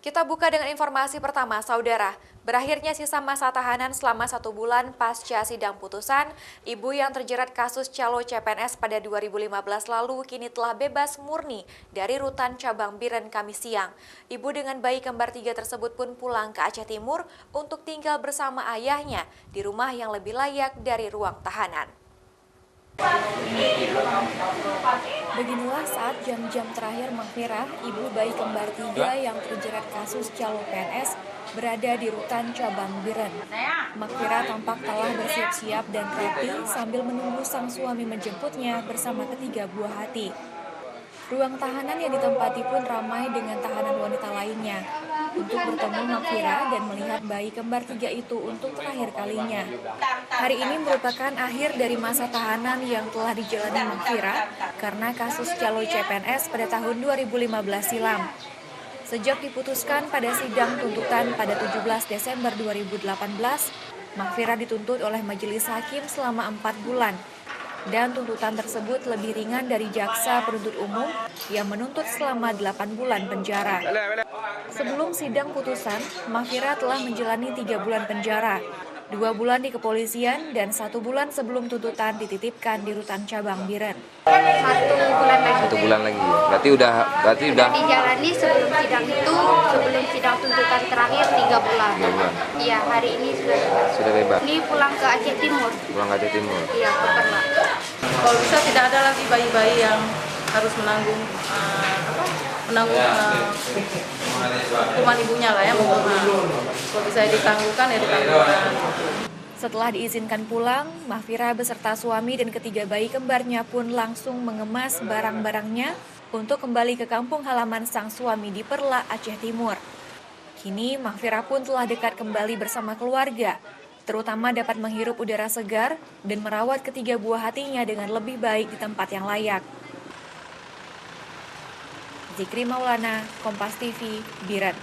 Kita buka dengan informasi pertama, Saudara. Berakhirnya sisa masa tahanan selama 1 bulan pasca sidang putusan, ibu yang terjerat kasus calo CPNS pada 2015 lalu kini telah bebas murni dari rutan cabang Biren Kamis siang. Ibu dengan bayi kembar 3 tersebut pun pulang ke Aceh Timur untuk tinggal bersama ayahnya di rumah yang lebih layak dari ruang tahanan. Beginilah saat jam-jam terakhir Mahfirah, ibu bayi kembar 3 yang terjerat kasus calo PNS, berada di rutan cabang Biren. Mahfirah tampak telah bersiap-siap dan rapi sambil menunggu sang suami menjemputnya bersama ketiga buah hati. Ruang tahanan yang ditempati pun ramai dengan tahanan wanita lainnya untuk bertemu Mahfirah dan melihat bayi kembar 3 itu untuk terakhir kalinya. Hari ini merupakan akhir dari masa tahanan yang telah dijalani Mahfirah karena kasus calo CPNS pada tahun 2015 silam. Sejak diputuskan pada sidang tuntutan pada 17 Desember 2018, Mahfirah dituntut oleh majelis hakim selama 4 bulan. Dan tuntutan tersebut lebih ringan dari jaksa penuntut umum yang menuntut selama 8 bulan penjara. Sebelum sidang putusan, Mahfirah telah menjalani 3 bulan penjara, 2 bulan di kepolisian, dan 1 bulan sebelum tuntutan dititipkan di rutan cabang Biren. 1 bulan lagi. Berarti udah dijalani sebelum sidang itu, sebelum sidang tuntutan terakhir 3 bulan. 3 bulan. Iya, hari ini sudah bebas. Sudah bebas. Ini pulang ke Aceh Timur. Pulang ke Aceh Timur. Iya, ke Perla. Kalau bisa tidak ada lagi bayi-bayi yang harus menanggung hukuman ibunya lah ya. Kalau bisa ditangguhkan ya ditangguhkan. Setelah diizinkan pulang, Mahfirah beserta suami dan ketiga bayi kembarnya pun langsung mengemas barang-barangnya untuk kembali ke kampung halaman sang suami di Perla, Aceh Timur. Kini Mahfirah pun telah dekat kembali bersama keluarga, terutama dapat menghirup udara segar dan merawat ketiga buah hatinya dengan lebih baik di tempat yang layak. Zikri Maulana, Kompas TV, Biren.